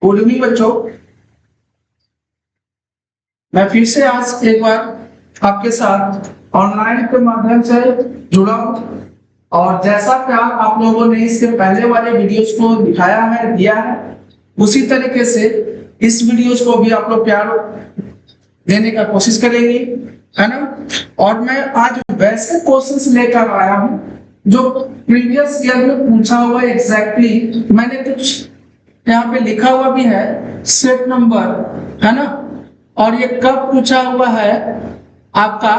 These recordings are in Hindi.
गुड इवनिंग बच्चों, मैं फिर से आज एक बार आपके साथ ऑनलाइन के माध्यम से जुड़ा हूं और जैसा प्यार आप लोगों ने इसके पहले वाले वीडियोस को दिखाया है, दिया है, उसी तरीके से इस वीडियोस को भी आप लोग प्यार देने का कोशिश करेंगे, है ना। और मैं आज वैसे क्वेश्चंस लेकर आया हूं जो प्रीवियस ईयर में पूछा हुआ एग्जैक्टली मैंने कुछ यहाँ पे लिखा हुआ भी है, सेट नंबर, है ना। और ये कब पूछा हुआ है आपका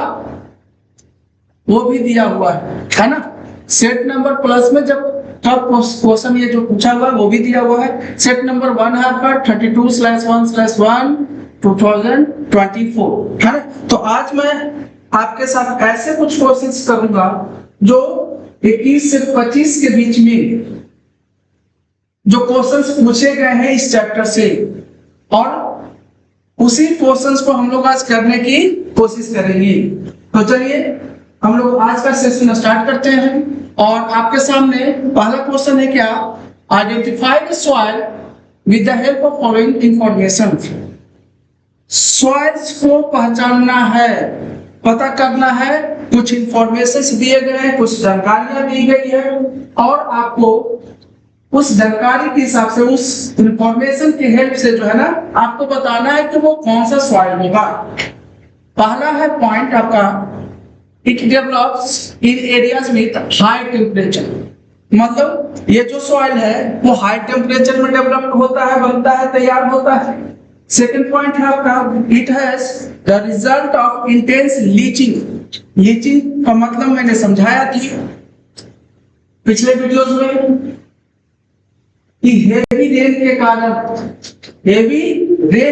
वो भी दिया हुआ है ना। सेट नंबर प्लस में जब कब क्वेश्चन ये जो पूछा हुआ है वो भी दिया हुआ है। सेट नंबर 1 है आपका 32/1/1 2024, है ना। तो आज मैं आपके साथ ऐसे कुछ क्वेश्चंस करूंगा जो 21 से 25 के बीच में जो क्वेश्चंस पूछे गए हैं इस चैप्टर से, और उसी क्वेश्चंस को हम लोग आज करने की कोशिश करेंगे। तो चलिए हम लोग आज का सेशन स्टार्ट करते हैं। और आपके सामने पहला क्वेश्चन है क्या, identify the soil with the help of following information. Soils को पहचानना है, पता करना है, कुछ इंफॉर्मेशन दिए गए हैं, कुछ जानकारियां दी गई है और आपको उस जानकारी के हिसाब से, उस इंफॉर्मेशन की हेल्प से जो है ना आपको बताना है कि वो कौन सा सॉइल होगा। पहला है पॉइंट आपका, it develops in areas with high temperature. मतलब ये जो सॉइल है वो हाई टेम्परेचर में डेवलप होता है, बनता है, तैयार होता है। सेकंड पॉइंट है आपका, it has the result of intense leaching. Leaching का मतलब मैंने समझाया थी पिछले वीडियोस में कि हेवी रेन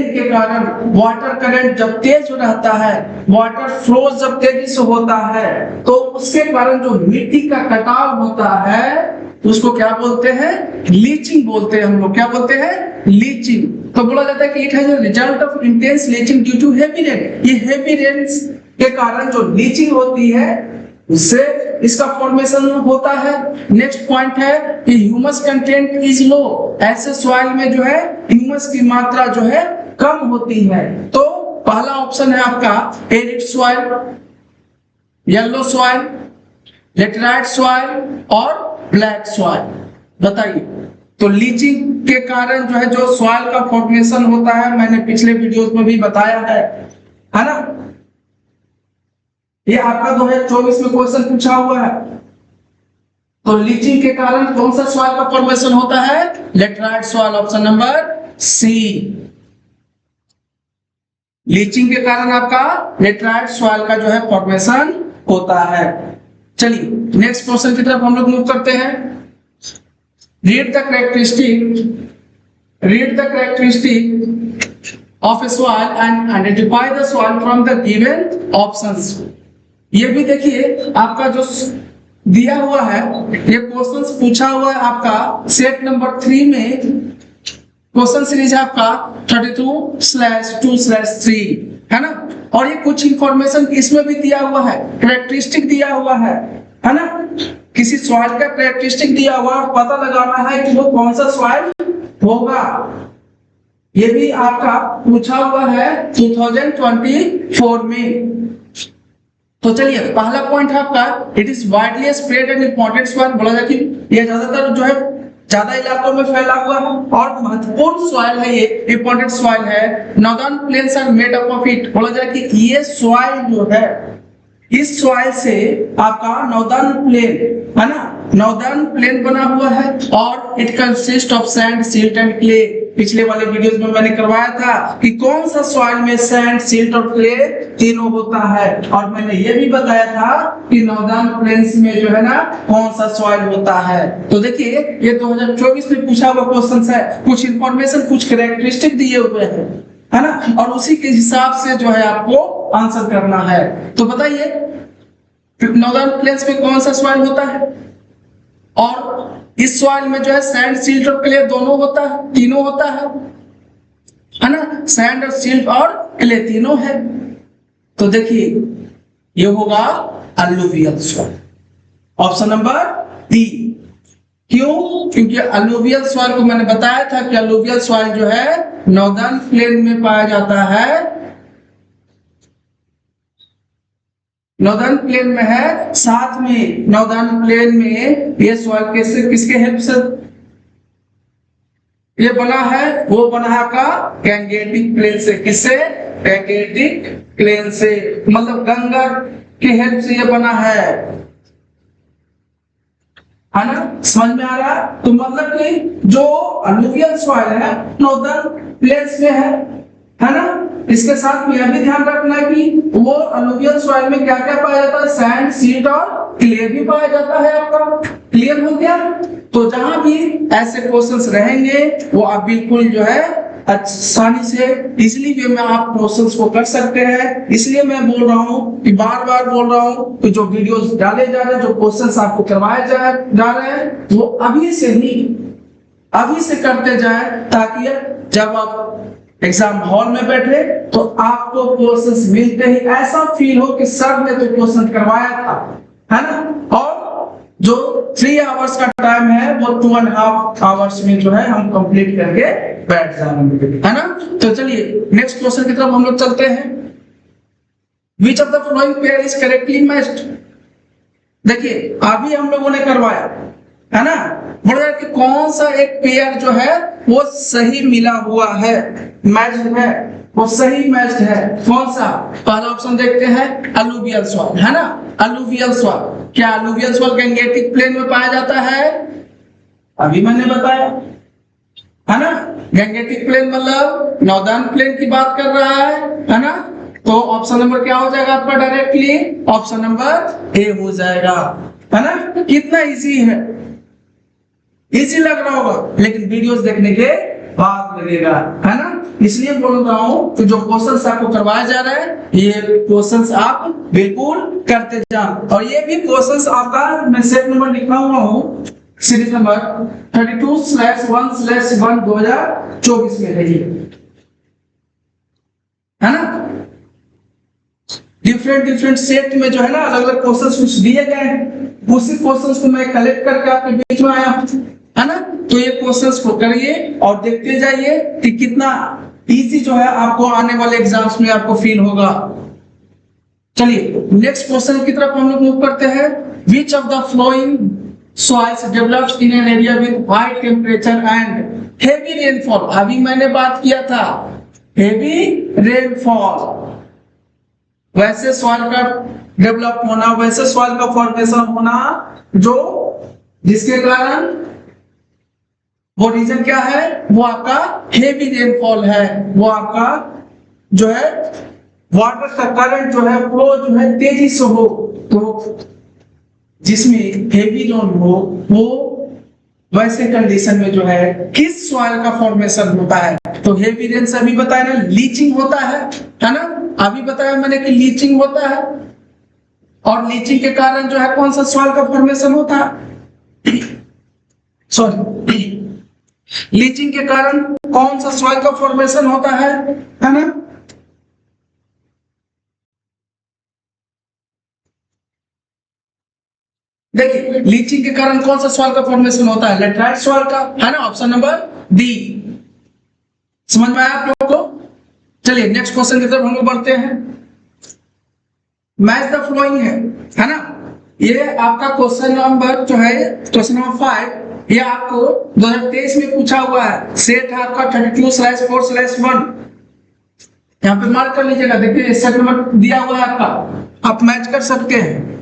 के कारण वाटर करंट जब तेज रहता है, वाटर फ्लो जब तेजी से होता है, तो उसके कारण जो मिट्टी का कटाव होता है उसको क्या बोलते हैं, लीचिंग बोलते हैं। हम लोग क्या बोलते हैं, लीचिंग। तो बोला जाता है कि it has a result of intense leaching due to heavy rain. ये हेवी रेन के कारण जो लीचिंग होती है उससे इसका फॉर्मेशन होता है। नेक्स्ट पॉइंट है कि ह्यूमस कंटेंट इज लो। ऐसे सॉइल में जो है ह्यूमस की मात्रा जो है कम होती है। तो पहला ऑप्शन है आपका arid soil, yellow soil, laterite soil और ब्लैक सॉइल। बताइए, तो लीचिंग के कारण जो है जो सॉइल का फॉर्मेशन होता है मैंने पिछले वीडियोस में भी बताया है ना। ये आपका 2024 में क्वेश्चन पूछा हुआ है। तो लीचिंग के कारण कौन सा सॉइल का फॉर्मेशन होता है, laterite soil, option number C. Leaching के कारण आपका लेटराइट सॉइल का जो है फॉर्मेशन होता है। चलिए नेक्स्ट क्वेश्चन की तरफ हम लोग मूव करते हैं। Read the characteristic of A soil and identify the soil from the given options. ये भी देखिए आपका जो दिया हुआ है, ये क्वेश्चंस पूछा हुआ है आपका सेट नंबर 3 में। क्वेश्चन सीरीज है आपका 32/2/3, है ना। और ये कुछ इंफॉर्मेशन इसमें भी दिया हुआ है, कैरेक्टरिस्टिक दिया हुआ है ना। किसी सॉइल का कैरेक्टरिस्टिक दिया हुआ और पता लगाना है कि वो कौन सा सॉइल होगा। ये भी आपका पूछा हुआ है 2024 में। तो चलिए पहला पॉइंट है आपका, it is widely spread and important soil. बोला जाए कि ये ज्यादातर जो है ज्यादा इलाकों में फैला हुआ है और महत्वपूर्ण सॉइल है, ये इंपॉर्टेंट सॉइल है। Northern plains are made up of it. बोला जाए कि ये सॉइल जो है, इस सॉइल से आपका नॉर्दर्न प्लेन, है ना, नॉर्दर्न प्लेन बना हुआ है और it consist of sand, silt and clay. पिछले वाले वीडियोस में मैंने करवाया था कि कौन सा सॉइल में सैंड, सिल्ट और क्ले तीनों होता है, और मैंने ये भी बताया था कि नॉर्दर्न प्लेन्स में जो है ना कौन सा सॉइल होता है। तो देखिए ये 2024 में पूछा हुआ क्वेश्चन है, कुछ इंफॉर्मेशन, कुछ कैरेक्टरिस्टिक दिए हुए हैं, है ना, और उसी के हिसाब से जो है आपको आंसर करना है। तो बताइए नॉर्दर्न प्लेन्स में कौन सा सॉइल होता है, और इस सॉइल में जो है सैंड, सिल्ट और क्ले दोनों होता है, तीनों होता है ना। सैंड और सिल्ट और क्ले तीनों है। तो देखिए ये होगा alluvial soil, option number D. क्यों? क्योंकि अलूवियल सॉइल को मैंने बताया था कि अलूवियल सॉइल जो है नॉर्दर्न प्लेन में पाया जाता है, नॉर्दर्न प्लेन में है। साथ में नॉर्दर्न प्लेन में ये सॉइल कैसे, किसके हेल्प से ये बना है? वो बना है का गैंगेटिक प्लेन से। किससे? गैंगेटिक प्लेन से, मतलब गंगा के हेल्प से ये बना है ना? समझ में आ रहा? तो मतलब कि जो अलूवियल सॉइल है नॉर्दर्न प्लेन्स में है ना? इसके साथ में यह भी ध्यान रखना है कि वो अलूवियल सॉइल में क्या क्या पाया जाता है? सैंड, सील्ट और क्ले भी पाया जाता है। आपका क्लियर हो गया? तो जहां भी ऐसे क्वेश्चंस रहेंगे वो आप बिल्कुल जो है आसानी से इजीली वे में आप क्वेश्चंस को कर सकते हैं। इसलिए मैं बोल रहा हूं कि बार बार बोल रहा हूं कि जो वीडियोस डाले जा रहे हैं, जो क्वेश्चंस आपको करवाए जा रहे हैं, वो अभी से करते जाएं, ताकि जब आप एग्जाम हॉल में बैठे तो आपको क्वेश्चंस मिलते ही ऐसा फील हो कि सर ने तो क्वेश्चन करवाया था, है ना? और जो 3 आवर्स का टाइम है वो 2.5 आवर्स में जो है हम कंप्लीट करके बैठ जाएंगे, है ना? तो चलिए नेक्स्ट क्वेश्चन की तरफ हम लोग चलते हैं। Which of the following pair is correctly matched? देखिए अभी हम लोगों ने करवाया, है ना? बोला कि कौन सा एक पेयर जो है वो सही मिला हुआ है, मैच्ड है, वो सही मैच्ड है। कौन सा? पहला ऑप्शन देखते हैं, अलूवियल सॉइल, है ना? Alluvial soil. क्या अलूवियल सॉइल गैंगेटिक प्लेन में पाया जाता है? अभी मैंने बताया, है ना? गैंगेटिक प्लेन मतलब नॉर्दर्न प्लेन की बात कर रहा है ना? तो ऑप्शन नंबर क्या हो जाएगा आपका? डायरेक्टली ऑप्शन नंबर ए हो जाएगा, है ना? कितना इजी है, इजी लग रहा होगा, लेकिन वीडियोस देखने के बाद लगेगा, है ना? इसलिए बोल रहा हूं कि जो क्वेश्चंस आपको करवाए जा रहे हैं ये क्वेश्चंस आप बिल्कुल करते जाओ। और ये भी क्वेश्चंस आपका मैं सेट नंबर लिखा हुआ हूं, सीरीज नंबर 32/1/1 2024 में है ये, है ना? डिफरेंट सेट में जो है ना अलग अलग क्वेश्चंस कुछ दिए गए हैं, उसी क्वेश्चंस को मैं कलेक्ट करके आपके बीच में आया हूं, है ना? तो ये क्वेश्चंस को करिए और देखते जाइए कि कितना इजी जो है आपको आने वाले एग्जाम्स में आपको फील होगा। चलिए नेक्स्ट क्वेश्चन की तरफ हम लोग मूव करते हैं। Which of the following soils develops in an area with high temperature and heavy rainfall? अभी मैंने बात किया था heavy rainfall, वैसे सॉइल का डेवलप होना, वैसे सॉइल का फॉर्मेशन होना जो जिसके कारण वो रीजन क्या है? वो आपका हेवी रेनफॉल है। वो आपका जो है वाटर का करंट जो है फ्लो जो है तेजी से हो, तो जिसमें हेवी रेन हो वो वैसे कंडीशन में जो है किस सॉइल का फॉर्मेशन होता है? तो हेवी रेन से अभी बताया ना लीचिंग होता है ना? अभी बताया मैंने कि लीचिंग होता है, और लीचिंग के कारण जो है कौन सा सॉइल का फॉर्मेशन होता है? सॉरी, लीचिंग के कारण कौन सा सॉइल का फॉर्मेशन होता है ना? देखिए लीचिंग के कारण कौन सा सॉइल का फॉर्मेशन होता है? लेटराइट सॉइल का, है ना? Option number D. समझ में आया आप लोगों को? चलिए नेक्स्ट क्वेश्चन की तरफ हम लोग बढ़ते हैं। मैच द फ्लोइंग है ना? ये आपका क्वेश्चन नंबर जो है क्वेश्चन नंबर 5, ये आपको 2023 में पूछा हुआ है। सेट है आपका 32/4/1, यहाँ पे मार्क कर लीजिएगा। देखिए सेट नंबर दिया हुआ है आपका, आप मैच कर सकते हैं,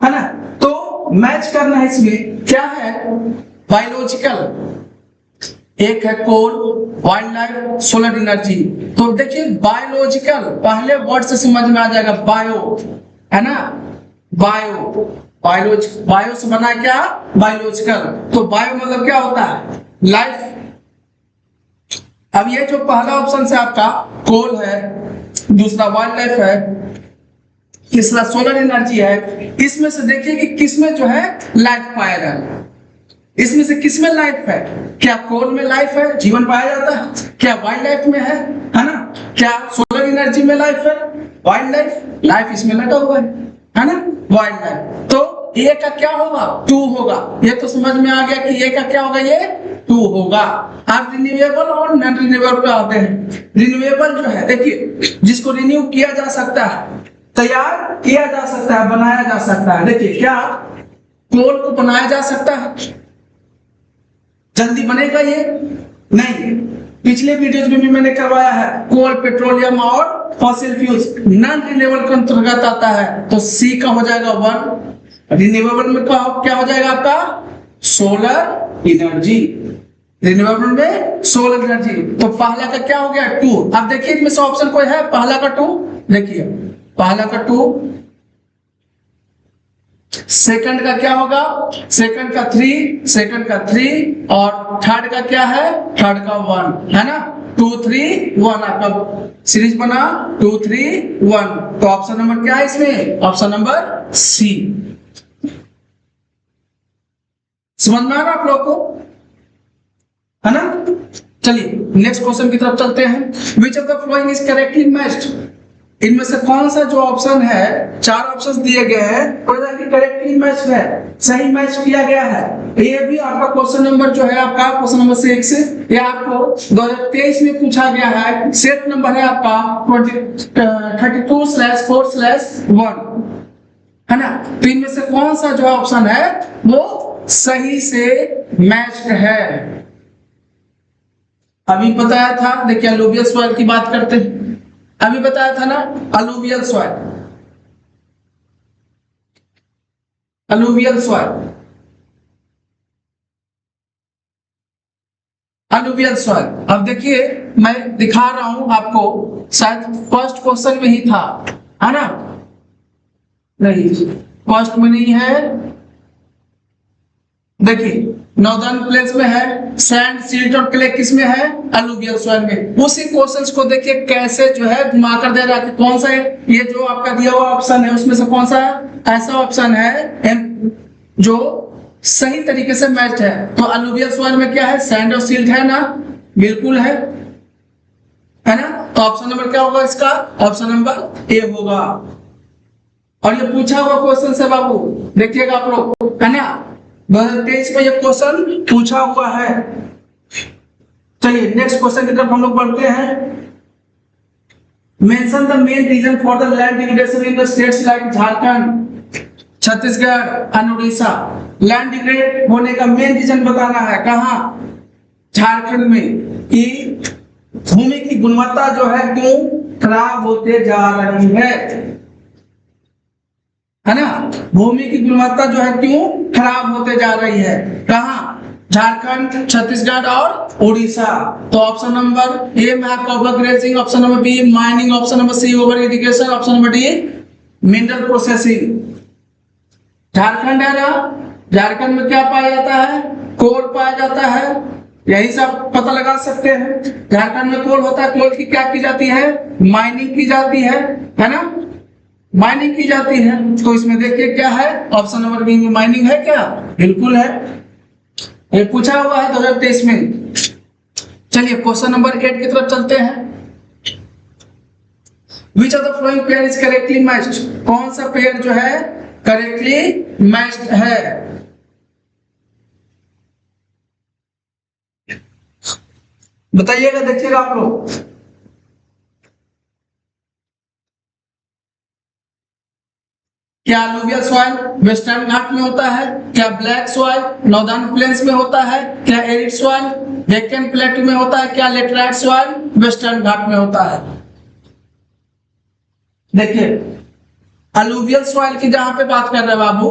है ना? तो मैच करना है, इसमें क्या है? बायोलॉजिकल, एक है कोल, वाइल्ड लाइफ, सोलर एनर्जी। तो देखिए बायोलॉजिकल पहले वर्ड से समझ में आ जाएगा, बायो, है ना? बायो से बना क्या? बायोलॉजिकल। तो बायो मतलब क्या होता है? लाइफ। अब ये जो पहला ऑप्शन से आपका कोल है, दूसरा वाइल्ड लाइफ है, तीसरा सोलर एनर्जी है, इसमें से देखिए कि किसमें जो है लाइफ पाया जा रहा है। इसमें से किसमें लाइफ है? क्या कोल में लाइफ है, जीवन पाया जाता है? क्या वाइल्ड लाइफ में है ना? क्या सोलर एनर्जी में लाइफ है? वाइल्ड लाइफ, लाइफ इसमें लगा हुआ है ना? Wild life. तो ए का क्या होगा 2 होगा। ये तो समझ में आ गया कि ए का क्या होगा, ये 2 होगा। आप रिन्यूएबल और नॉन रिन्यूएबल पे आते हैं। रिन्यूएबल जो है देखिए, जिसको रिन्यू किया जा सकता है, तैयार किया जा सकता है, बनाया जा सकता है। देखिए क्या कोल को बनाया जा सकता है, जल्दी बनेगा ये नहीं। पिछले वीडियोज में भी मैंने करवाया है, कोल, पेट्रोलियम और फॉसिल फ्यूल्स नॉन रिन्यूएबल के अंतर्गत आता है, तो सी का हो जाएगा 1। रिन्यूएबल में क्या हो जाएगा आपका सोलर एनर्जी। रिन्यूएबल में सोलर एनर्जी, तो पहला का क्या हो गया 2। अब देखिए इसमें से ऑप्शन कोई है, पहला का 2, देखिए पहला का 2, सेकंड का क्या होगा, सेकंड का 3, सेकंड का 3 और थर्ड का क्या है, थर्ड का 1 है ना। 2 3 1 आपका सीरीज बना 2 3 1। तो ऑप्शन नंबर क्या है इसमें, ऑप्शन नंबर सी। समझ में आ रहा आप लोग को, है ना। चलिए नेक्स्ट क्वेश्चन की तरफ चलते हैं। विच of the following is correctly matched, इनमें से कौन सा जो ऑप्शन है, 4 ऑप्शंस दिए गए हैं, करेक्टली मैच है, सही मैच किया गया है। ये भी आपका क्वेश्चन नंबर जो है आपका क्वेश्चन नंबर 6, ये आपको 2023 में पूछा गया है। सेट नंबर है आपका 32/4/1 है ना। तो इनमें से कौन सा जो ऑप्शन है वो सही से मैच्ड है। अभी बताया था, देखिए अलूवियल सॉइल की बात करते हैं। अभी बताया था ना alluvial soil, alluvial soil, alluvial soil. अब देखिए मैं दिखा रहा हूं आपको, शायद फर्स्ट क्वेश्चन में ही था, है ना। नहीं फर्स्ट में नहीं है, देखिए नॉर्दर्न प्लेन्स में है, सैंड, सिल्ट और क्ले किस में है, अलूवियल सॉइल में। उसी क्वेश्चंस को देखिए कैसे जो है घुमाकर दे रहा है, कौन सा है ये जो आपका दिया हुआ ऑप्शन है उसमें से कौन सा ऐसा ऑप्शन है जो सही तरीके से मैच है। तो अलूवियल सॉइल में क्या है, सैंड और सिल्ट है ना, बिल्कुल है ना। तो ऑप्शन नंबर क्या होगा इसका, ऑप्शन नंबर ए होगा। और ये पूछा हुआ क्वेश्चन से बाबू देखिएगा आप लोग, है ना, 2023 में ये क्वेश्चन पूछा हुआ है। चलिए नेक्स्ट क्वेश्चन की तरफ हम लोग बढ़ते हैं। Mention the main reason for the land degradation in the states like Jharkhand, Chhattisgarh and Orissa. Land degrade होने का मेन रीजन बताना है, कहां, झारखंड में, कि भूमि की गुणवत्ता जो है क्यों खराब होते जा रही है ना। भूमि की गुणवत्ता जो है क्यों खराब होते जा रही है, कहां, झारखंड, छत्तीसगढ़ और उड़ीसा। तो ऑप्शन नंबर ए में आपका overgrazing, option number B mining, option number C over irrigation, option number D mineral processing. Jharkhand है ना, झारखंड में क्या पाया जाता है, कोल पाया जाता है, यही सब पता लगा सकते हैं। झारखंड में कोल होता है, कोल की क्या की जाती है, माइनिंग की जाती है ना, माइनिंग की जाती है। तो इसमें देखिए क्या है, ऑप्शन नंबर बी में माइनिंग है क्या, बिल्कुल है, ये पूछा हुआ है 2023 में। चलिए क्वेश्चन नंबर 8 की तरफ चलते हैं। विच of the following pair is correctly matched, कौन सा पेयर जो है करेक्टली मैच्ड है। बताइएगा, देखिएगा आप लोग। क्या अलूवियल सॉइल वेस्टर्न घाट में होता है, क्या ब्लैक सॉइल नॉर्दर्न प्लेन्स में होता है, क्या एरिड सॉइल डेक्कन प्लेटू में होता है, क्या लेटराइट सॉइल वेस्टर्न घाट में होता है। देखिए अलूवियल सॉइल की जहां पे बात कर रहे हैं बाबू,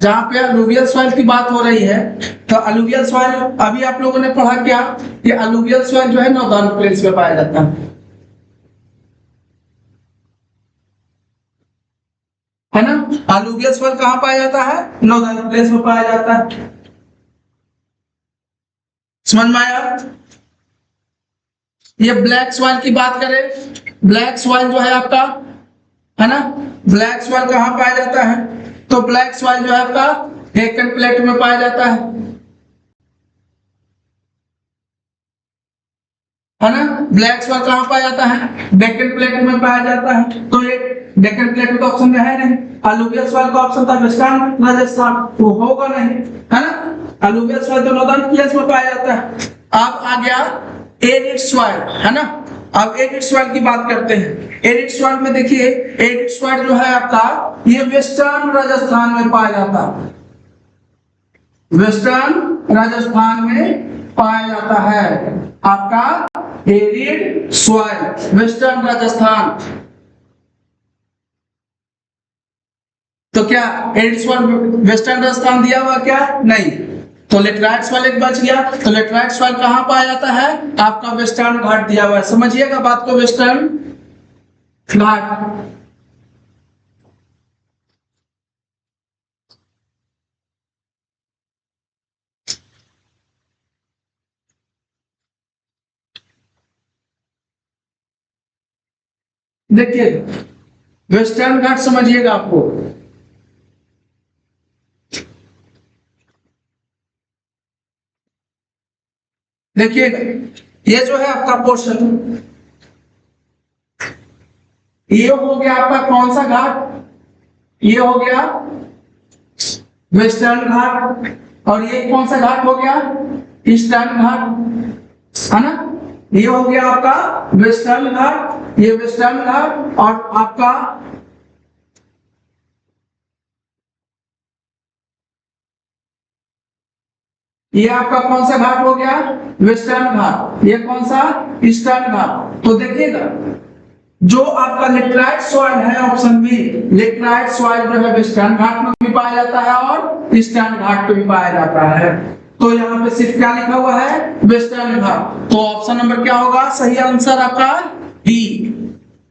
जहां पे अलूवियल सॉइल की बात हो रही है, तो अलूवियल सॉइल अभी आप लोगों ने पढ़ा क्या, कि अलूवियल सॉइल जो है नॉर्दर्न प्लेन्स में पाया जाता है ना। अलूवियल सॉइल कहां पाया जाता है, नॉर्दर्न प्लेन्स में पाया जाता है। समझ में आया। ये ब्लैक सॉइल की बात करें, ब्लैक सॉइल जो है आपका, है ना, ब्लैक सॉइल कहां पाया जाता है, तो ब्लैक सॉइल जो है आपका डेक्कन प्लेटू में पाया जाता है ना। ब्लैक सॉइल कहां पाया जाता है, डेक्कन प्लेटू में पाया जाता है। तो ये डेक्कन प्लेटू तो ऑप्शन में है नहीं, अलुवियल सॉइल का ऑप्शन था वेस्टर्न राजस्थान, वो होगा नहीं, है ना। अलुवियल सॉइल तो नॉर्दर्न प्लेस में पाया जाता है। अब आ गया एरिड सॉइल, है ना। अब एरिड सॉइल की बात करते हैं। एरिड सॉइल में देखिए, एरिड सॉइल जो है आपका ये वेस्टर्न राजस्थान में पाया जाता है, वेस्टर्न राजस्थान में पाया जाता है आपका एरिड सॉइल, वेस्टर्न राजस्थान। तो क्या एरिड सॉइल वेस्टर्न राजस्थान दिया हुआ क्या? नहीं। तो लेटराइट सॉइल एक बच गया। तो लेटराइट सॉइल कहां पाया जाता है? आपका वेस्टर्न घाट दिया हुआ है, समझिएगा बात को, वेस्टर्न घाट। देखिए वेस्टर्न घाट समझिएगा आपको, देखिए ये जो है आपका पोर्शन, ये हो गया आपका कौन सा घाट? ये हो गया वेस्टर्न घाट, और ये कौन सा घाट हो गया? ईस्टर्न घाट, है ना। ये हो गया आपका वेस्टर्न घाट, ये वेस्टर्न घाट, और आपका ये आपका कौन सा घाट हो गया? वेस्टर्न घाट। ये कौन सा? ईस्टर्न घाट। तो देखिएगा जो आपका लेटराइट सॉइल है ऑप्शन बी, लेटराइट सॉइल जो है वेस्टर्न घाट में भी पाया जाता है और ईस्टर्न घाट पे भी पाया जाता है। तो यहाँ पे सिर्फ क्या लिखा हुआ है? वेस्टर्न घाट। तो ऑप्शन नंबर क्या होगा? सही आंसर आपका बी।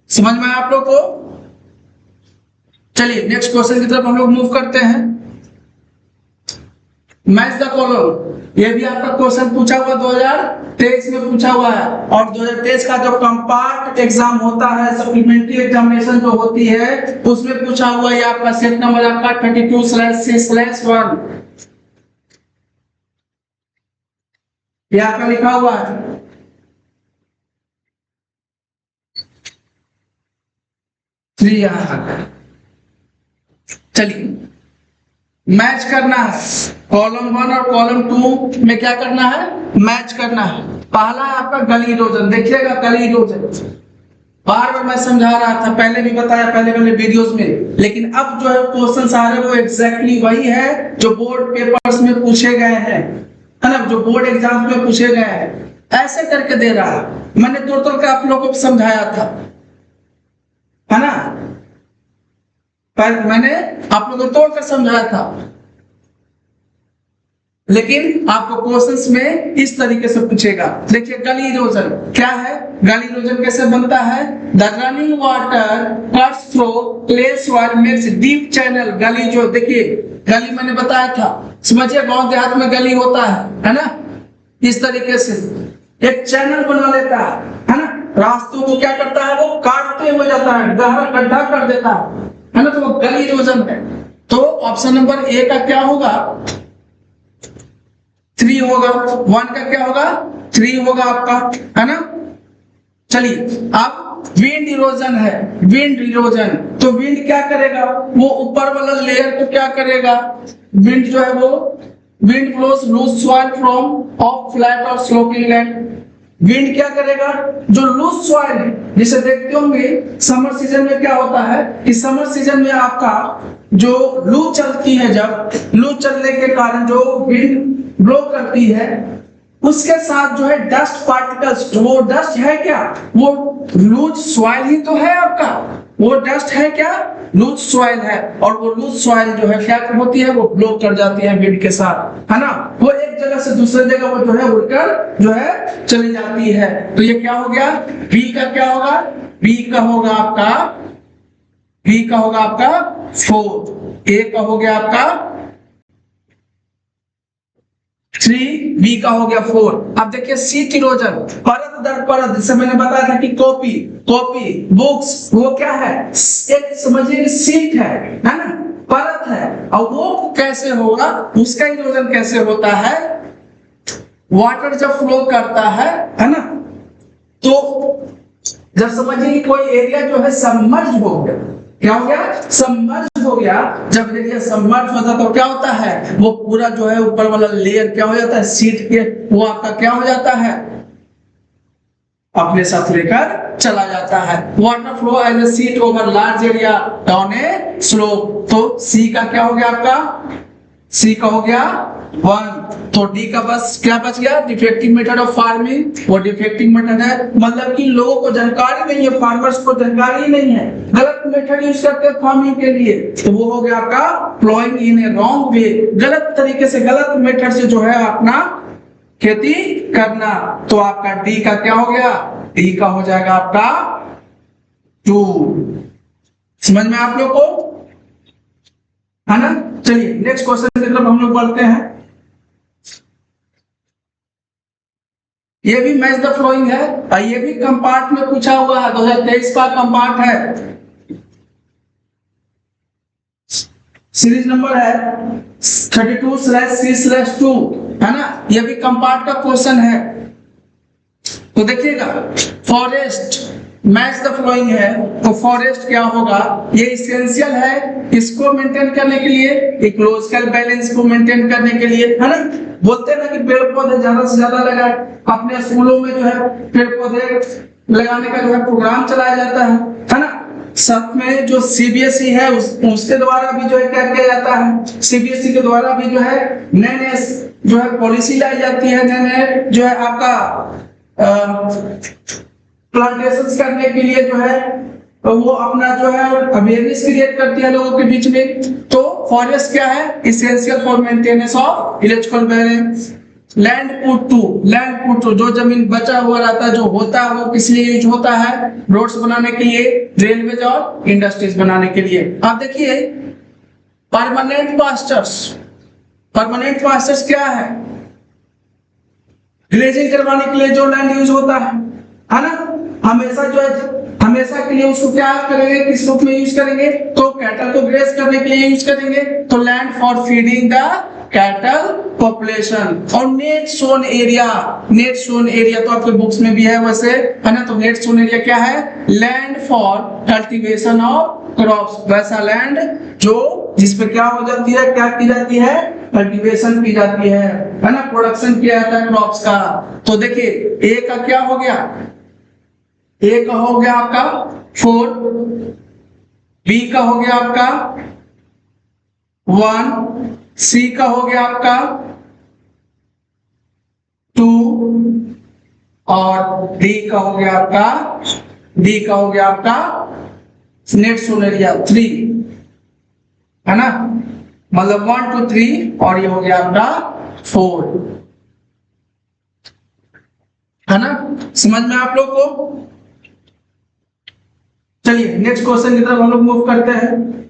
समझ में आप लोग को? चलिए नेक्स्ट क्वेश्चन की तरफ हम लोग मूव करते हैं। मैच द कॉलम, ये भी आपका क्वेश्चन पूछा हुआ 2023 में पूछा हुआ है, और 2023 का जो कंपार्ट एग्जाम होता है, सप्लीमेंट्री एग्जामिनेशन जो होती है, उसमें पूछा हुआ है आपका सेट नंबर आपका 32/C/1, ये आपका लिखा हुआ है। चलिए मैच करना है, कॉलम 1 और कॉलम 2 में क्या करना है? मैच करना है। पहला है आपका गली इरोजन, देखिएगा गली इरोजन बार बार मैं समझा रहा था, पहले भी बताया पहले वाले वीडियोस में, लेकिन अब जो है क्वेश्चन आ रहे हैं वो एग्जैक्टली वही है जो बोर्ड पेपर्स में पूछे गए हैं, है ना, जो बोर्ड एग्जाम में पूछे गए हैं, ऐसे करके दे रहा है। मैंने तोड़ तोड़ के आप लोगों को समझाया था, है ना, पर मैंने आप लोगों को तोड़कर समझाया था, लेकिन आपको क्वेश्चंस में इस तरीके से पूछेगा। देखिए गली इरोजन क्या है? गली इरोजन कैसे बनता है? The running water cuts through clay soil makes deep channel. गली जो देखिए गली मैंने बताया था, समझिए गांव देहात में गली होता है ना, इस तरीके से एक चैनल बना लेता है ना, रास्तों को क्या करता है? वो काटते हुए जाता है, गहरा गड्ढा कर देता है ना, तो वो गली इरोजन है। तो ऑप्शन नंबर ए का क्या होगा? 3 होगा। 1 का क्या होगा? 3 होगा आपका, है ना। चलिए अब विंड इरोजन है, विंड इरोजन, तो विंड क्या करेगा? वो ऊपर वाला लेयर को क्या करेगा? विंड जो है वो wind blows loose soil from off flat और स्लोपिंग लैंड। विंड क्या करेगा? जो लूज सॉइल है, जिसे देखते होंगे समर सीजन में क्या होता है कि समर सीजन में आपका जो लू चलती है, जब लू चलने के कारण जो विंड ब्लो करती है, उसके साथ जो है डस्ट पार्टिकल्स, वो डस्ट है क्या? वो लूज सॉइल ही तो है आपका, वो डस्ट है क्या? लूज सॉइल है, और वो लूज सॉइल जो है क्या होती है? वो ब्लो कर जाती है विंड के साथ, है ना, वो एक जगह से दूसरे जगह पर जो है उड़कर जो है चली जाती है। तो ये क्या हो गया? बी का क्या होगा? बी का होगा आपका, बी का होगा आपका 4, ए का हो गया आपका 3, बी का हो गया 4। अब देखिए शीट इरोजन, परत दर परत, जैसे मैंने बताया था कि कॉपी बुक्स, वो क्या है? एक समझिए शीट है ना, परत है, और वो कैसे होगा? उसका इरोजन कैसे होता है? वाटर जब फ्लो करता है ना, तो जब समझिए कोई एरिया जो है सबमर्ज हो गया, क्या हो गया, सबमर्ज हो गया। जब एरिया सबमर्ज होता है तो क्या होता है, वो पूरा जो है ऊपर वाला लेयर क्या हो जाता है, सीट के वो आपका क्या हो जाता है, अपने साथ लेकर चला जाता है। Water flow as a sheet over large area down a slope. तो सी का क्या हो गया आपका, सी का हो गया 1। तो डी का बस क्या बच गया, डिफेक्टिव मेथड ऑफ फार्मिंग। वो डिफेक्टिव मेथड है मतलब कि लोगों को जानकारी नहीं है, फार्मर्स को जानकारी नहीं है, गलत मेथड यूज करते हैं फार्मिंग के लिए, तो वो हो गया आपका प्लॉइंग इन ए रॉन्ग वे, गलत तरीके से गलत मेथड से जो है अपना खेती करना। तो आपका डी का क्या हो गया, डी का हो जाएगा आपका 2। समझ में आप लोग को, है ना। चलिए नेक्स्ट क्वेश्चन की तरफ हम लोग बढ़ते हैं। ये भी मैच द फ्लोइंग है और ये भी कंपार्ट में पूछा हुआ है, 2023 का कंपार्ट है, सीरीज नंबर है 32/C/2, है ना। ये भी कंपार्ट का क्वेश्चन है। तो देखिएगा फॉरेस्ट मैच द फ्लोइंग है, तो फॉरेस्ट क्या होगा, ये इसेंशियल है इसको मेंटेन करने के लिए, इकोलॉजिकल बैलेंस को मेंटेन करने के लिए, है ना। बोलते हैं ना कि पेड़ पौधे ज्यादा से ज्यादा लगाए, अपने स्कूलों में जो है पेड़ पौधे लगाने का जो है प्रोग्राम चलाया जाता है ना। साथ में जो सीबीएसई है उसके द्वारा भी जो है क्या किया जाता है, सीबीएसई के द्वारा भी जो है नए नए जो है पॉलिसी लाई जाती है, नए नए जो है आपका प्लांटेशन करने के लिए जो है वो अपना जो है अवेयरनेस क्रिएट करती है लोगों के बीच में। तो फॉरेस्ट क्या है, essential for maintenance of electrical balance. Land put to जो जमीन बचा हुआ रहता है जो होता है वो किस लिए यूज होता है, रोड्स बनाने के लिए, रेलवेज और इंडस्ट्रीज बनाने के लिए। आप देखिए परमानेंट पास्टर्स क्या है, ग्लेजिंग करवाने के लिए जो लैंड यूज होता है ना, हमेशा जो है हमेशा के लिए उसको क्या करेंगे, किस रूप में यूज करेंगे, तो कैटल को ग्रेज करने के लिए यूज करेंगे। तो land for feeding the cattle population. और नेट सोन एरिया तो आपके बुक्स में भी है वैसे, है ना। तो नेट सोन एरिया क्या है, land for cultivation of crops, वैसा लैंड जो जिसपे क्या हो जाती है, क्या की जाती है, कल्टीवेशन की जाती है ना, प्रोडक्शन किया जाता है क्रॉप्स का। तो देखिए ए का क्या हो गया, ए का हो गया आपका 4, बी का हो गया आपका 1, सी का हो गया आपका 2 और डी का हो गया आपका नेट सोन एरिया 3, है ना। मतलब 1 2 3 और ये हो गया आपका 4, है ना। समझ में आप लोग को। चलिए नेक्स्ट क्वेश्चन की तरफ हम लोग मूव करते हैं।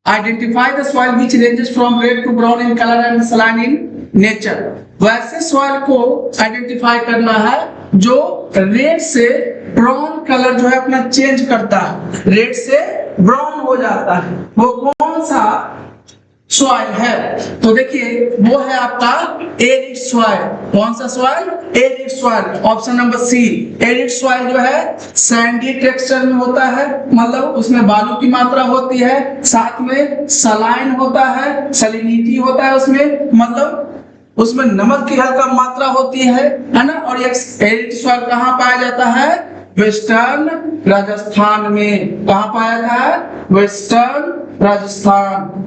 Identify the soil which ranges from red to brown in colour and saline in nature. वैसे सॉइल को आइडेंटिफाई करना है जो रेड से ब्राउन कलर जो है अपना चेंज करता है, रेड से ब्राउन हो जाता है, वो कौन सा सॉइल है। तो देखिए वो है आपका एरिड सॉइल। कौन सा soil, arid soil. Option number C. Arid soil जो है सैंडी टेक्सचर में होता है, मतलब उसमें बालू की मात्रा होती है, साथ में सलाइन होता है, सलिनिटी होता है उसमें, मतलब उसमें नमक की हल्का मात्रा होती है ना। और एक एरिड सॉइल कहाँ पाया जाता है, वेस्टर्न राजस्थान में। कहाँ पाया जाता है, वेस्टर्न राजस्थान,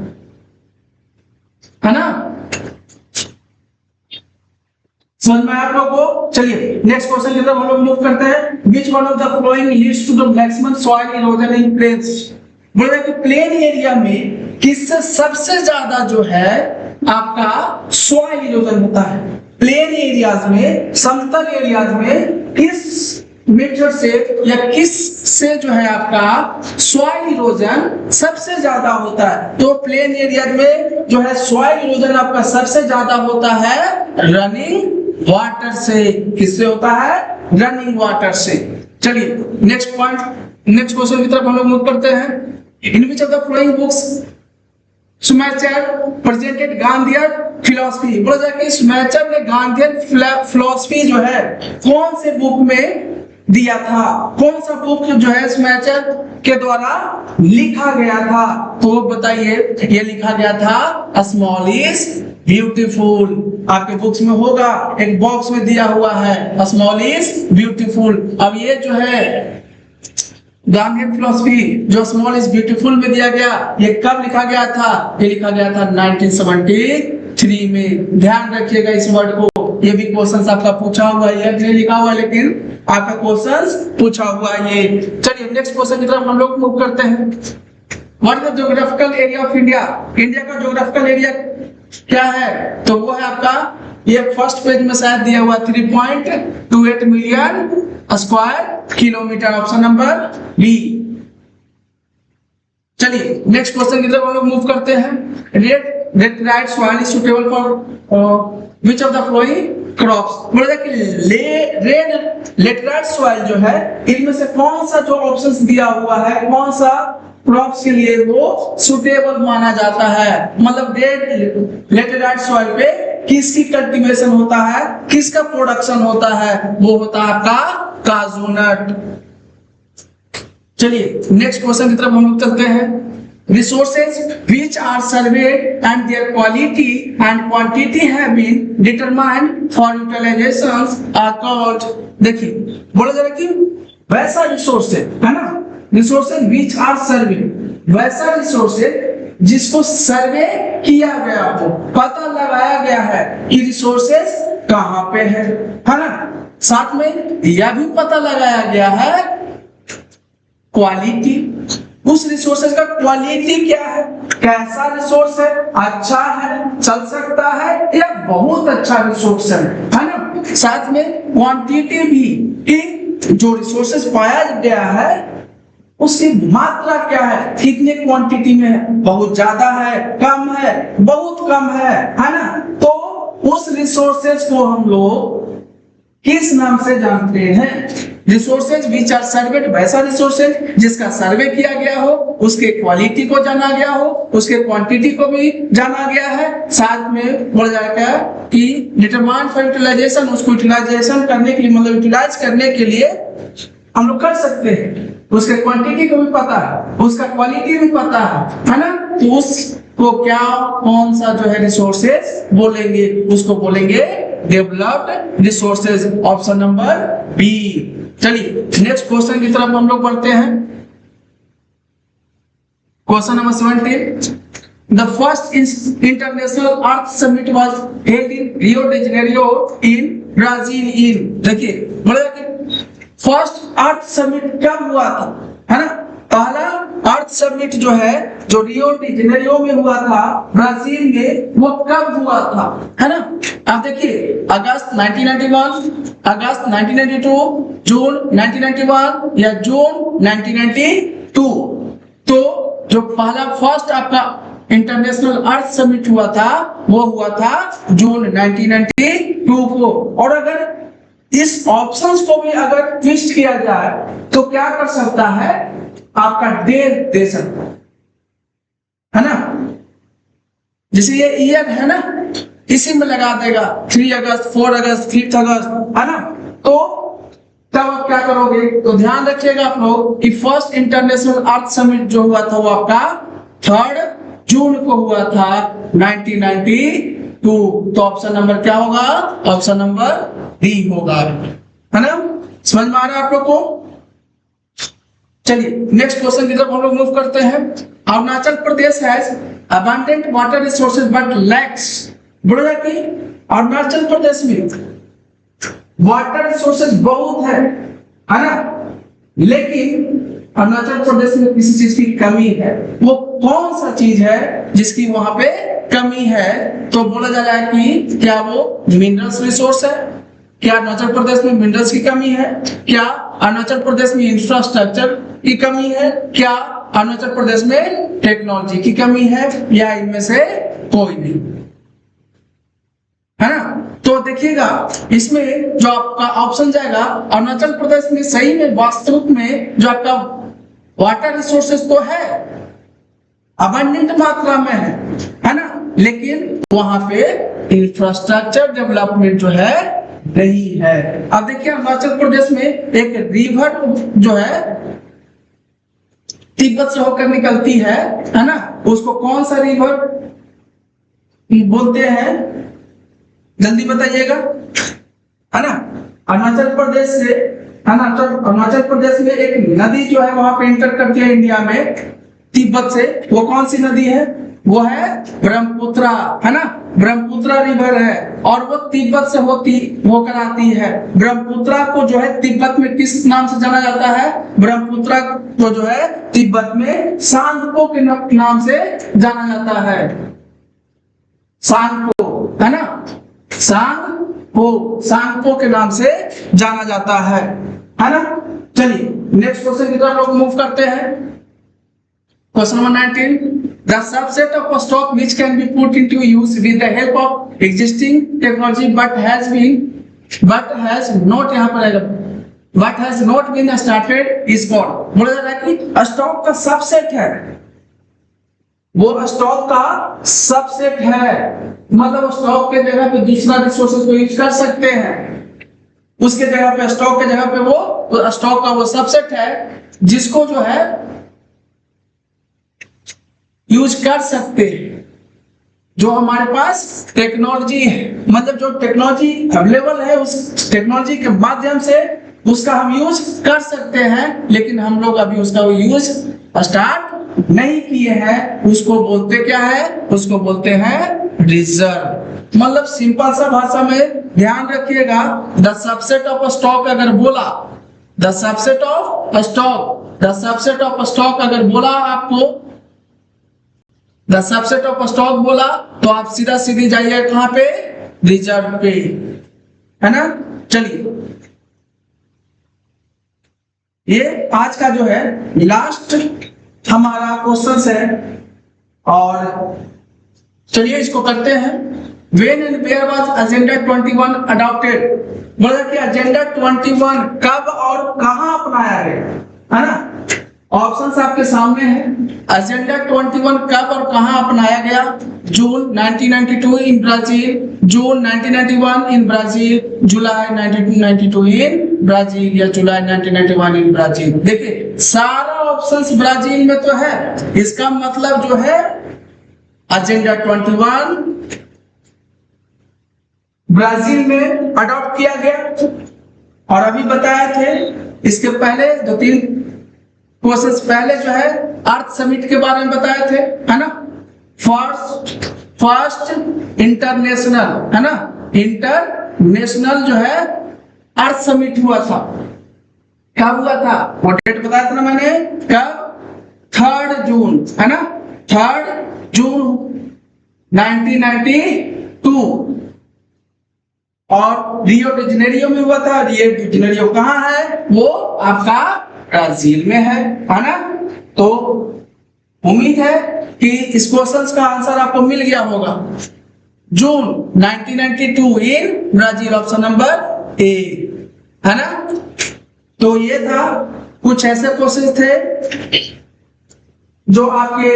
है ना। समझ में आप लोगों को। चलिए नेक्स्ट क्वेश्चन की तरफ हम लोग मूव करते हैं। Which one of the following leads to the maximum soil erosion in plains? बोल रहे कि प्लेन एरिया में किससे सबसे ज्यादा जो है आपका सॉइल इरोजन होता है। प्लेन एरियाज में, समतल एरियाज में किस मेथड से या किस से जो है आपका सॉइल इरोजन सबसे ज्यादा होता है। तो प्लेन एरिया में जो है सॉइल इरोजन आपका सबसे ज्यादा होता है रनिंग वाटर से। किससे होता है, रनिंग वाटर से। चलिए नेक्स्ट पॉइंट, नेक्स्ट क्वेश्चन की तरफ हम लोग मूव करते हैं। In which of the following books Schumacher presented Gandhian philosophy. बोला जाए कि स्मैचर ने गांधीयन फिलॉसफी जो है कौन से बुक में दिया था। कौन सा बुक जो है स्मैचर के द्वारा लिखा गया था? तो बताइए, ये लिखा गया था स्मॉल इज ब्यूटीफुल। आपके बुक्स में होगा, एक बॉक्स में दिया हुआ है स्मॉल इज ब्यूटीफुल। अब ये जो है गार्नियर फिलॉसफी जो स्मॉल इज ब्यूटीफुल में दिया गया, ये कब लिखा गया था? ये लिखा गया था 1973 में। ध्यान रखिएगा इस वर्ड को, ये भी क्वेश्चंस आपका पूछा हुआ है, ये नहीं लिखा हुआ लेकिन आपका क्वेश्चंस पूछा हुआ है ये। चलिए नेक्स्ट क्वेश्चन की तरफ हम लोग मूव करते हैं। What is the geographical area of India? India का ज्योग्राफिकल एरिया क्या है? तो वो है आपका, ये फर्स्ट पेज में शायद दिया हुआ 3.28 million square kilometre, option number B. चलिए नेक्स्ट क्वेश्चन की तरफ हम लोग मूव करते हैं। Laterite soil is suitable for which of the following crops? बोला कि रेड लेटराइट सॉइल जो है, इनमें से कौन सा जो ऑप्शंस दिया हुआ है, कौन सा क्रॉप्स के लिए वो सुटेबल माना जाता है? मतलब रेड लेटराइट सॉइल पे किसकी कल्टीवेशन होता है, किसका प्रोडक्शन होता है? वो होता है आपका काजू नट। चलिए नेक्स्ट क्वेश्चन की तरफ हम लोग चलते हैं। Resources which are surveyed and their quality and quantity have been determined for utilizations are called। देखिए बोला जा रहा है कि वैसा रिसोर्सेज है ना, रिसोर्सेज which are surveyed, वैसा रिसोर्सेज जिसको सर्वे किया गया हो, पता लगाया गया है कि रिसोर्सेज कहां पे है ना। साथ में यह भी पता लगाया गया है क्वालिटी, उस रिसोर्सेज का क्वालिटी क्या है, कैसा रिसोर्स है, अच्छा है, चल सकता है या बहुत अच्छा रिसोर्स है ना। साथ में क्वांटिटी भी कि जो रिसोर्सेज पाया गया है उसकी मात्रा क्या है, कितने क्वांटिटी में है, बहुत ज्यादा है, कम है, बहुत कम है ना। तो उस रिसोर्सेज को हम लोग किस नाम से जानते हैं? रिसोर्सेज विच आर सर्वेड, वैसा रिसोर्सेज जिसका सर्वे किया गया हो, उसके क्वालिटी को जाना गया हो, उसके क्वांटिटी को भी जाना गया है। साथ में बोला जाएगा कि डिटरमाइन फॉर यूटिलाइजेशन, उसको यूटिलाइजेशन करने के लिए, मतलब यूटिलाइज करने के लिए हम लोग कर सकते हैं। उसके क्वांटिटी को भी पता है, उसका क्वालिटी भी पता है ना। तो उसको क्या, कौन सा जो है रिसोर्सेज बोलेंगे? उसको बोलेंगे developed resources, option number B. चलिए नेक्स्ट क्वेश्चन की तरफ हम लोग बढ़ते हैं। Question number 17। The first international Earth Summit was held in Rio de Janeiro in Brazil in, देखिए बोला कि फर्स्ट अर्थ समिट कब हुआ था, है ना। पहला अर्थ समिट जो है, जो रियो डी जेनेरियो में हुआ था ब्राजील में, वो कब हुआ था, है ना। आप देखिए अगस्त 1991, अगस्त 1992, जून 1991 या जून 1992। तो जो पहला फर्स्ट आपका इंटरनेशनल अर्थ समिट हुआ था वो हुआ था जून 1992 को। और अगर इस ऑप्शंस को भी अगर ट्विस्ट किया जाए तो क्या कर सकता है, आपका डेट दे सकता है ना। जैसे ये ईयर है ना, इसी में लगा देगा 3 अगस्त, 4 अगस्त, 5 अगस्त, है ना। तो तब आप क्या करोगे? तो ध्यान रखिएगा आप लोग कि फर्स्ट इंटरनेशनल अर्थ समिट जो हुआ था वो आपका 3 जून को हुआ था 1992। तो ऑप्शन नंबर क्या होगा? ऑप्शन नंबर डी होगा, है ना। समझ में आ रहा है आप लोग को? चलिए नेक्स्ट क्वेश्चन की तरफ हम लोग मूव करते हैं। Arunachal Pradesh has abundant water resources but lacks, बोला कि अरुणाचल प्रदेश में वाटर रिसोर्सेज बहुत है ना, लेकिन अरुणाचल प्रदेश में किसी चीज की कमी है। वो कौन सा चीज है जिसकी वहां पे कमी है? तो बोला जा रहा है कि क्या वो मिनरल्स रिसोर्स है, क्या अरुणाचल प्रदेश में मिनरल्स की कमी है, क्या अरुणाचल प्रदेश में इंफ्रास्ट्रक्चर की कमी है, क्या अरुणाचल प्रदेश में टेक्नोलॉजी की कमी है, या इनमें से कोई नहीं, है ना। तो देखिएगा इसमें जो आपका ऑप्शन जाएगा, अरुणाचल प्रदेश में सही में वास्तविक में जो आपका वाटर रिसोर्सेज तो है, अबंडेंट मात्रा में है ना, लेकिन वहां पे इंफ्रास्ट्रक्चर डेवलपमेंट जो है नहीं है। अब देखिए अरुणाचल प्रदेश में एक रिवर जो है तिब्बत से होकर निकलती है ना, उसको कौन सा रिवर बोलते हैं, जल्दी बताइएगा, है ना। अरुणाचल प्रदेश से, है ना, अरुणाचल प्रदेश में एक नदी जो है वहां पे एंटर करती है इंडिया में तिब्बत से, वो कौन सी नदी है, वो है ब्रह्मपुत्र, है ना, ब्रह्मपुत्र रिवर है, और वो तिब्बत से होकर आती है। ब्रह्मपुत्र को जो है तिब्बत में किस नाम से जाना जाता है, ब्रह्मपुत्र को जो है तिब्बत में सांगपो के नाम से जाना जाता है, सांगपो, है ना, सांगपो के नाम से जाना जाता है ना। चलिए नेक्स्ट क्वेश्चन की तरफ लोग मूव करते हैं। Question number 19, the subset of a stock which can be put into use with the help of existing technology but has not, यहाँ पर आएगा but has not been started is called, बोला जा रहा है कि स्टॉक का सबसेट है, वो स्टॉक का सबसेट है, मतलब स्टॉक के जगह पे दूसरा रिसोर्सेज को यूज कर सकते हैं, उसके जगह पे स्टॉक के जगह पे वो स्टॉक का वो सबसेट है जिसको जो है यूज कर सकते हैं, जो हमारे पास टेक्नोलॉजी है, मतलब जो टेक्नोलॉजी अवेलेबल है उस टेक्नोलॉजी के माध्यम से उसका हम यूज कर सकते हैं, लेकिन हम लोग अभी उसका यूज स्टार्ट नहीं किए हैं, उसको बोलते क्या है, उसको बोलते हैं रिजर्व। मतलब सिंपल सा भाषा में ध्यान रखिएगा, द सबसेट ऑफ स्टॉक अगर बोला, द सबसेट ऑफ स्टॉक अगर बोला आपको, द सबसेट ऑफ स्टॉक बोला तो आप सीधा सीधी जाइए कहां पे, रिजर्व पे, है ना। चलिए ये आज का जो है लास्ट हमारा क्वेश्चन है, और चलिए इसको करते हैं। When and where was Agenda 21 adopted? बोला कि एजेंडा 21 कब और कहां अपनाया गया, है ना। ऑप्शंस आपके सामने है, एजेंडा 21 कब और कहां अपनाया गया, जून 1992 in Brazil, June 1991 in Brazil, July 1992 in Brazil, या जुलाई 1991 इन ब्राजील। देखिए सारा ऑप्शंस ब्राजील में तो है, इसका मतलब जो है एजेंडा 21 ब्राजील में अडॉप्ट किया गया। और अभी बताए थे इसके पहले 2-3 क्वेश्चंस पहले जो है अर्थ समिट के बारे में बताए थे, है ना। फर्स्ट इंटरनेशनल, है ना, इंटरनेशनल जो है अर्थ समिट हुआ था, कब हुआ था, वो डेट बताया था ना मैंने, कब, 3 जून, है ना, 3 जून 1992, और रियो डी जेनेरियो में हुआ था। रियो डी जेनेरियो कहाँ है, वो आपका ब्राजील में है ना। तो उम्मीद है कि इस क्वेश्चन का आंसर आपको मिल गया होगा, जून 1992 in Brazil, option number A, है ना। तो ये था, कुछ ऐसे क्वेश्चन थे जो आपके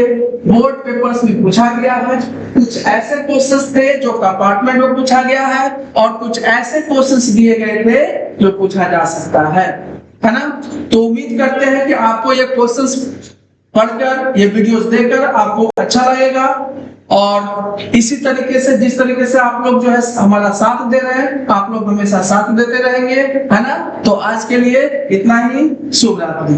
बोर्ड पेपर्स में पूछा गया है, कुछ ऐसे क्वेश्चंस थे जो कंपार्टमेंट में पूछा गया है, और कुछ ऐसे क्वेश्चंस दिए गए थे जो पूछा जा सकता है ना। तो उम्मीद करते हैं कि आपको ये क्वेश्चंस पढ़कर, ये वीडियोस देखकर आपको अच्छा लगेगा, और इसी तरीके से जिस तरीके से आप लोग जो है हमारा साथ दे रहे हैं, आप लोग हमेशा साथ देते रहेंगे, है ना। तो आज के लिए इतना ही, शुभ रात्रि।